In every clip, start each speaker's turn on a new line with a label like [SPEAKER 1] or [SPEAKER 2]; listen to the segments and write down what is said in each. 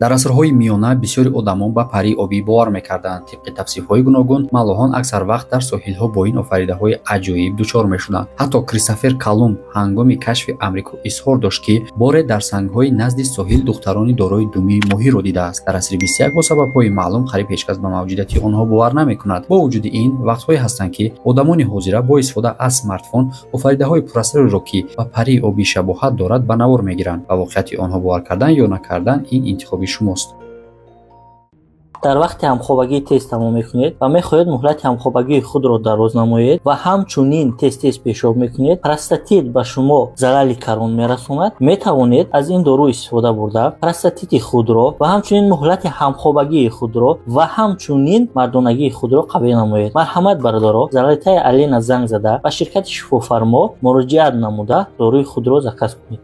[SPEAKER 1] дар асрҳои миёна бисёри одамон ба парии обӣ бовар мекарданд. тибқи тавсифҳои гуногун маллоҳон аксар вақт дар соҳилҳо бо ин офаридаҳои аҷоиб дучор мешуданд. ҳатто Кристофер Колумб ҳангоми кашфи Амрико изҳор дошт, ки боре дар сангҳои назди соҳил духтарони дорои думии моҳиро дидааст. дар асри 21 бо сабабҳои маълум қариб ҳеҷ кас ба мавҷудияти онҳо бовар намекунад. бо вуҷуди ин вақтҳое ҳастанд, ки одамони ҳозира бо истифода аз смартфон офаридаҳои пурасрареро, ки ба парии обӣ шабоҳат дорад, ба навор мегиранд. ба воқеияти онҳо бовар кардан ё накардан ин интихоби шумост.
[SPEAKER 2] дар вақти ҳамхобагӣ тест тамом мекунед ва мехоҳед муҳлати ҳамхобагии худро дароз намоед ва ҳамчунин тест пешоб мекунед, простатит ба шумо залали карон мерасонад, метавонед аз ин дору истифода бурда простатити худро ва ҳамчунин муҳлати ҳамхобагии худро ва ҳамчунин мардонагии худро қавӣ намоед. марҳамат бародаро, залалитаи Алина занг зада ба ширкати шифофармо муроҷиат намуда доруи худро заказ кунед.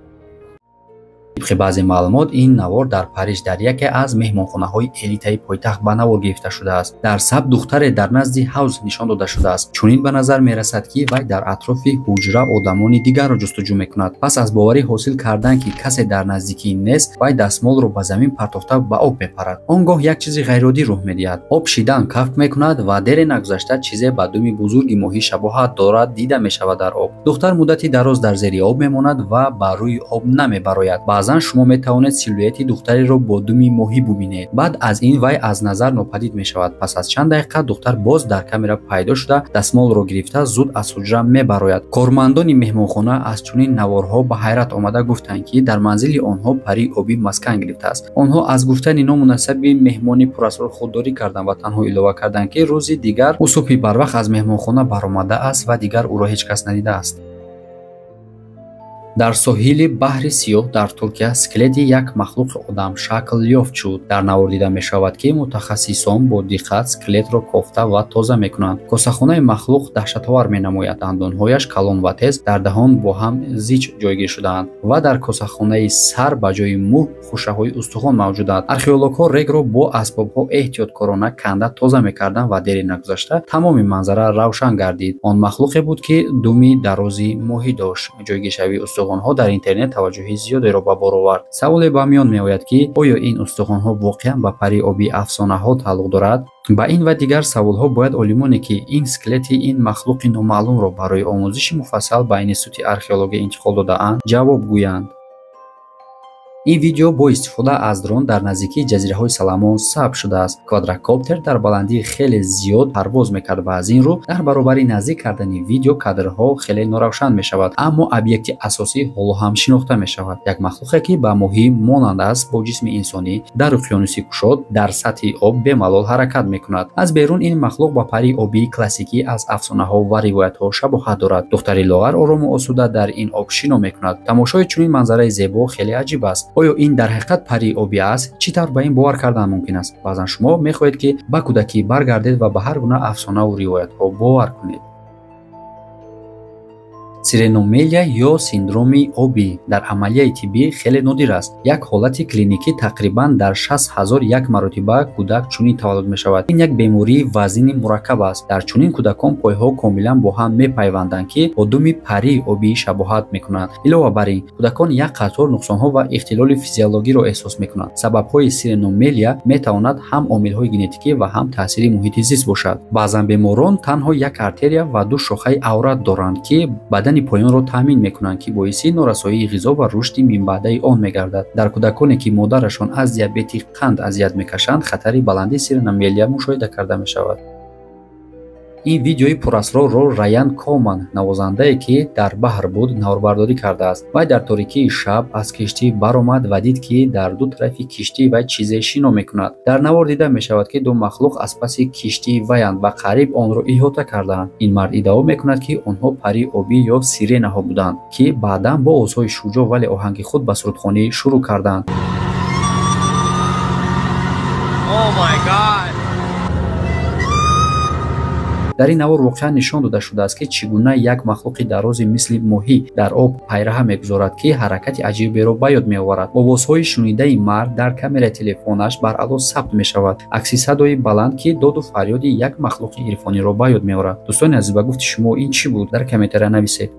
[SPEAKER 1] طبق بعضی معلومات این نوار در پاریس در یکی از مهمانخانه‌های الیتای پایتخت به نوار گرفته شده است. در سب دختر در نزد حوض نشان داده شده است. چنین به نظر می‌رسد که وی در اطراف حجره آدمان دیگر را جستجو می‌کند. پس از باوری حاصل کردن که کسی در نزدیکی نیست، وی دستمال را به زمین پرتافته به آب می‌پرد. آنگاه یک چیز غیرعادی رخ می‌دهد. آب شیدن کف می‌کند و در نگذشته چیزی به دم بزرگ ماهی شباهت دارد دیده می‌شود در آب. دختر مدتی دراز در زیر آب می‌ماند و بر روی آب نمی‌براید. بعضا شما می‌توانید سیلویت دختری را با دم ماهی ببینید. بعد از این وی از نظر ناپدید می‌شود. پس از چند دقیقه دختر باز در کامera پیدا شده، دستمال را گرفته زود از حجره می‌براید. کارمندان مهمانخانه از چنین نوارها به حیرت آمده گفتند که در منزل آنها پری آبی مسکن گرفته است. آنها از گفتن نامناسب مهمان پراسرار خودداری کردند و تنها اضافه کردند که روزی دیگر او صبح بروقت از مهمانخانه برآمده است و دیگر او را هیچ کس ندیده است. در ساحل بحر سیاه در ترکیه اسکلت یک مخلوق آدم شکل یافت شد. در نوار دیده می شود که متخصصان با دقت اسکلت را کافته و تازه می کنند. کاسه‌خانه مخلوق دهشت‌آور می نماید. دندانهایش کلان و تیز در دهان با هم زیچ جایگیر شده‌اند و در کاسه‌خانه سر به جای مو خوشه‌های استخوان موجودند. آرخئولوگ‌ها رگ را با اسباب‌ها احتیاطکارانه کنده تازه می کردند و در نگذشته تمام منظره روشن گردید. آن مخلوقی بود که دمی درازی ماهی داشت. جایگیری استخوان‌ها در اینترنت توجه زیادی را به بار آورد. سوال به میان میآید که آیا این استخوان‌ها واقعاً به پری آبی افسانه‌ها تعلق دارد؟ با این و دیگر سوال‌ها باید عالمانی که این اسکلت این مخلوق نامعلوم را برای آموزش مفصل به اینستیتوت آرخئولوژی انتقال داده‌اند جواب گویند. این ویدیو با استفاده از درون در نزدیکی جزیره‌های سلامون ثبت شده است. کوادراکوپتر در بلندی خیلی زیاد پرواز می‌کرد و از این رو در برابر نزدیک کردن ویدیو کادرها خیلی ناروشن می‌شود، اما ابیکت اساسی حالا هم شناخته می‌شود. یک مخلوقی که به ماهی مانند است با جسم انسانی در اقیانوس گشاد در سطح آب به ملال حرکت می‌کند. از بیرون این مخلوق با پری آبی کلاسیکی از افسانه‌ها و روایت‌ها شباهت دارد. دختری لاغر آرام و آسوده در این آب شنا می‌کند. تماشای چنین منظره زیبا خیلی عجیب است. آیا این در حقیقت پری آبی است؟ چطور به این باور کردن ممکن است؟ بعضا شما میخواهید که به کودکی برگردید و به هر گونه افسانه و روایت ها باور کنید. سیرنوملیا یا سیندروم آبی در عملیه طبی خیلی نادر است. یک حالت کلینیکی تقریبا در 60,000 یک مرتبه کودک چنین تولد می شود. این یک بیماری وزن مرکب است. در چنین کودکان پایها کاملا با هم می پیوندند که با دم پری آبی شباهت می کنند. علاوه بر این کودکان یک قطار نقصان ها و اختلال فیزیولوژی را احساس می کنند. سبب های سیرنوملیا می تواند هم عامل های ژنتیکی و هم تاثیر محیط زیست باشد. بعضا بیماران تنها یک آرتریا و دو شاخه عورت دارند که بدن پایان را تامین میکنند که باعث نارسایی غذا و رشد من بعده آن میگردد. در کودکانی که مادرشان از دیابت قند اذیت میکشند خطر بلندی سیرنوملیا مشاهده کرده میشود. این ویدیوی پراسرار را رایان کومن نوازنده که در بحر بود نواربرداری کرده است. و در تاریکی شب از کشتی برآمد و دید که در دو طرف کشتی و چیزی شنا میکند. در نوار دیده میشود که دو مخلوق از پس کشتی ویند و قریب آن را احاطه کردند. این مرد ادعا میکند که آنها پری آبی یا سیرن ها بودند که بعدا با آوازهای شجاع ولی آهنگ خود به سرودخوانی شروع کردند.
[SPEAKER 3] Oh my God.
[SPEAKER 1] در این نوار واقعا نشان داده شده است که چگونه یک مخلوق درازی مثل ماهی در آب پیراه میگذارد که حرکت عجیبی را به یاد میآورد. آوازهای شنیده این مرد در کامera تلفنش بر علا ثبت می شود. عکس صدای بلند که داد و فریاد یک مخلوق عرفانی را به یاد میآورد. دوستان عزیز، به گفت شما این چی بود؟ در کامنت نویسید.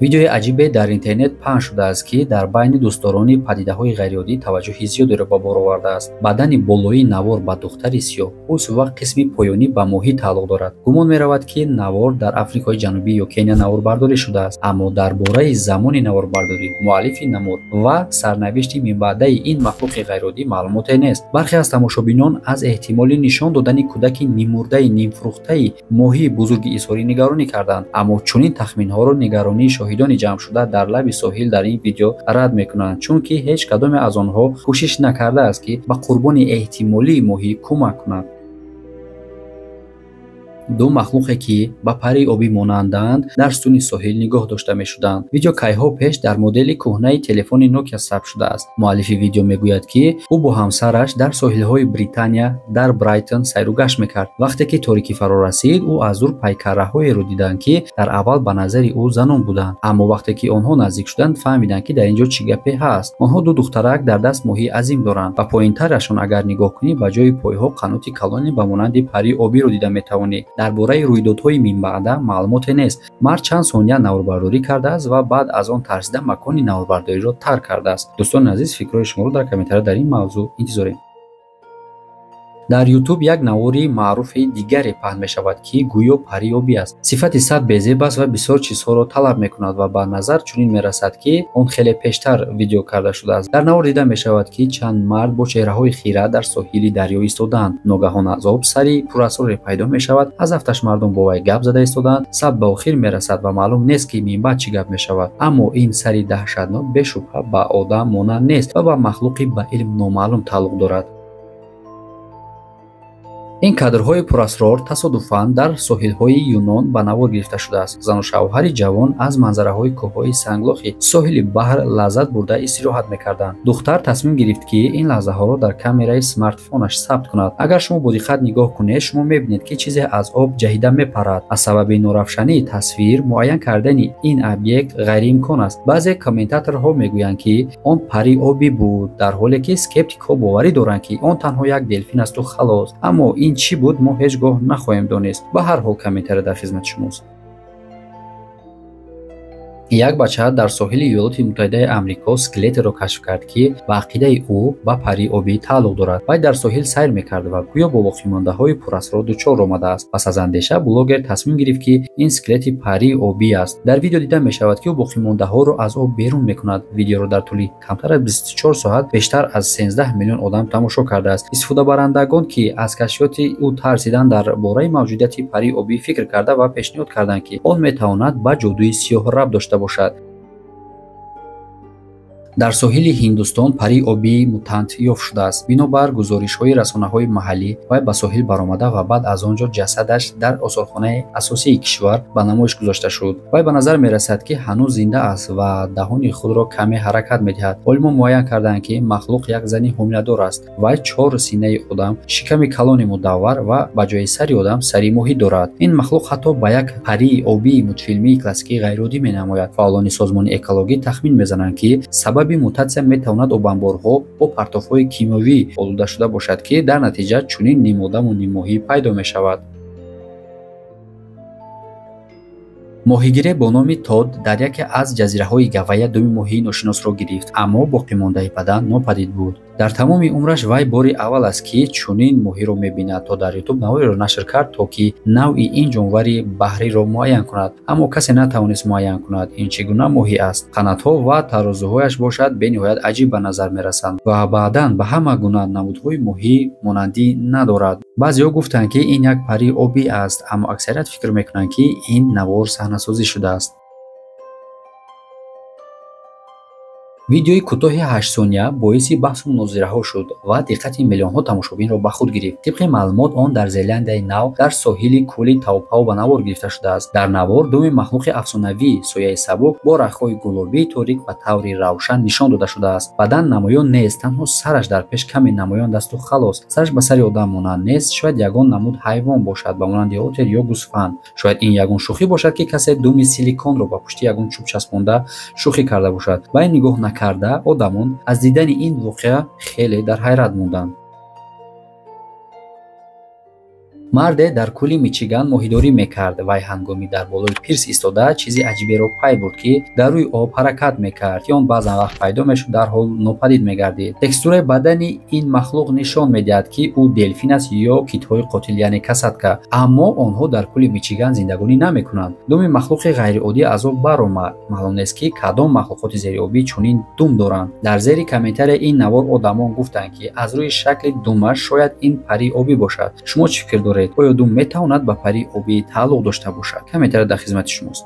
[SPEAKER 1] видеои аҷибе дар интернет паҳн шудааст ки дар байни дӯстдорони падидаҳои ғайриоддӣ таваҷҷӯҳи зиёдеро ба бор овардааст. Бадани болоии навор ба духтари сиёҳпӯст ва қисми поёнӣ ба моҳӣ тааллуқ дорад. гумон меравад ки навор дар африқои ҷанубӣ ё Кения наворбардорӣ шудааст, аммо дар бораи замони наворбардорӣ, муаллифи намуд ва сарнавишти минбаъдаи ин махлуқи ғайриоддӣ маълумоте нест. бархе аз тамошобинон аз эҳтимоли нишон додани кӯдаки нимурдаи нимфурӯхтаи моҳии бузурги изҳори нигаронӣ карданд, аммо чунин тахминҳоро нигаронии шоҳидони ҷамъшуда дар лаби соҳил дар ин видео рад мекунанд, чунки ҳеҷ кадоме аз онҳо кӯшиш накардааст ки ба қурбони эҳтимолии моҳӣ кӯмак кунад. ду махлуқе ки ба пари обӣ монанданд дар суни соҳил нигоҳ дошта мешуданд. видео кайҳо пеш дар модели кӯҳнаи телефони Nokia сабт шудааст. муаллифи видео мегӯяд ки ӯ бо ҳамсараш дар соҳилҳои Британия дар Брайтон сайру гашт мекард. вақте ки торикӣ фаро расид, ӯ аз дур пайкараҳоеро диданд ки дар аввал ба назари ӯ занон буданд, аммо вақте ки онҳо наздик шуданд фаҳмиданд ки дар ин ҷо чӣ гапе ҳаст. онҳо ду духтарак дар даст моҳии азим доранд ва поинтарашон агар нигоҳ кунӣ ба ҷои пойҳо қаноти калоне ба монанди пари обиро дида метавонӣ. дар бораи рӯйдодҳои минбаъда маълумоте нест. мард чанд сония наворбардорӣ кардааст ва баъд аз он тарсида макони наворбардориро тарк кардааст. дӯстони азиз, фикрҳои шуморо дар комментариҳо дар ин мавзӯъ интизорем. дар YouTube як навори маъруфи дигаре паҳн мешавад ки гӯё париобӣ аст. сифати сад безеб аст ва бисёр чизҳоро талаб мекунад ва ба назар чунин мерасад ки он хеле пештар видео карда шудааст. дар навор дида мешавад ки чанд мард бо чеҳраҳои хира дар соҳили дарё истодаанд. ногаҳон аз об сари пурасроре пайдо мешавад. аз ҳафташ мардум бо вай гап зада истодаанд. саб ба охир мерасад ва маълум нест ки минбаъд чӣ гап мешавад. аммо ин сари даҳшатнок бешубҳа ба одам монанд нест ва ба махлуқи ба илм номаълум тааллуқ дорад. ин кадрҳои пурасрор тасодуфан дар соҳилҳои Юнон ба навор гирифта шудааст. зану шавҳари ҷавон аз манзараҳои кӯҳҳои санглохи соҳили баҳр лаззат бурда истироҳат мекарданд. духтар тасмим гирифт ки ин лаҳзаҳоро дар камераи смартфонаш сабт кунад. агар шумо бо диққат нигоҳ кунед, шумо мебинед ки чизе аз об ҷаҳида мепарад. аз сабаби норавшании тасвир муайян кардани ин объект ғайриимкон аст. баъзе комментаторҳо мегӯянд ки он пари обӣ буд, дар ҳоле ки скептикҳо боварӣ доранд ки он танҳо як делфин асту халос. аммо ин чӣ буд, мо ҳеҷ гоҳ нахоҳем донист. ба ҳар ҳол комментария дар хизмати шумост. як бача дар соҳили Иёлоти Муттаҳидаи Амрико скелетеро кашф кард ки ба ақидаи ӯ ба пари обӣ тааллуқ дорад. вай дар соҳил сайр мекард ва гӯё бо боқимондаҳои пурасрор дучор омадааст. пас аз андеша блогер тасмим гирифт ки ин скелети пари обӣ аст. дар видео дида мешавад ки ӯ боқимондаҳоро аз об берун мекунад. видеоро дар тӯли камтар аз 24 соат бештар аз 13 миллион одам тамошо кардааст. истифодабарандагон ки аз кашфиёти ӯ тарсиданд, дар бораи мавҷудияти пари обӣ фикр карда ва пешниҳод карданд ки он метавонад ба ҷодуи сиёҳ рабт дошта бошад. дар соҳили Ҳиндустон пари обӣ мутант ёфт шудааст. бинобар гузоришҳои расонаҳои маҳаллӣ, вай ба соҳил баромада ва баъд аз он ҷо ҷасадаш дар осорхонаи асосии кишвар ба намоиш гузошта шуд. вай ба назар мерасад ки ҳанӯз зинда аст ва даҳони худро каме ҳаракат медиҳад. олимон муайян карданд ки махлуқ як зани ҳомиладор аст. вай 4 синаи одам, шиками калони мудаввар ва ба ҷои сари одам сари моҳӣ дорад. ин махлуқ ҳатто ба як парии обии мутфилмии классикии ғайриоддӣ менамояд. фаъолони созмони экологӣ тахмин мезананд ки сабаби мутатсия метавонад обанборҳо бо партофҳои кимиёвӣ олуда шуда бошад ки дар натиҷа чунин нимодаму нимоҳӣ пайдо мешавад. моҳигире бо номи Тод дар яке аз ҷазираҳои Гавайя думи моҳии ношиносро гирифт, аммо боқимондаи бадан нопадид буд. дар тамоми умраш вай бори аввал аст ки чунин моҳиро мебинад. то дар YouTube навореро нашр кард, то ки навъи ин ҷонвари баҳриро муайян кунад, аммо касе натавонист муайян кунад ин чӣ гуна моҳӣ аст. қанотҳо ва тарозуҳояш бошад бениҳоят аҷиб ба назар мерасанд ва баъдан ба ҳама гуна намудҳои моҳӣ монандӣ надорад. баъзеҳо гуфтанд ки ин як пари обӣ аст, аммо аксарият фикр мекунанд ки ин навор саҳнасозӣ шудааст. видеои кӯтоҳи 8 сония боиси баҳсу мунозираҳо шуд ва диққати миллионҳо тамошобинро ба худ гирифт. тибқи маълумот, он дар Зеландияи Нав дар соҳили кӯли Таупау ба навор гирифта шудааст. дар навор думи махлуқи афсонавӣ сояи сабук бо рахҳои гулобии торик ба таври равшан нишон дода шудааст. бадан намоён нест, танҳо сараш дар пеш каме намоён асту халос. сараш ба сари одам монанд нест. шояд ягон намуд ҳайвон бошад ба монанди отер ё гӯсфанд. шояд ин ягон шӯхӣ бошад ки касе думи силиконро ба пушти ягон чӯб часпонда шӯхӣ карда бошад. ба ин нигоҳ карда одамон аз дидани ин воқеа хеле дар ҳайрат монданд. марде дар кӯли Мичиган моҳидорӣ мекард. Вай ҳангоми дар болои пирс истода чизи аҷиберо пай бурд, ки дар рӯи об ҳаракат мекард ё он баъзан вақт пайдо мешуд, дар ҳол нопадид мегардид. Текстураи бадани ин махлуқ нишон медиҳад, ки ӯ делфин аст ё китҳои қотил яъне касатка, аммо онҳо дар кӯли Мичиган зиндагонӣ намекунанд. Думи махлуқи ғайриоддӣ аз об баромад. Маълум нест, ки кадом махлуқоти зериобӣ чунин дум доранд. Дар зери комментария ин навор одамон гуфтанд, ки аз рӯи шакли думаш шояд ин пари обӣ бошад. шумо чӣ фикр доред? оё дум метавонад ба пари обӣ тааллуқ дошта бошад? Комментария дар хизмати шумост.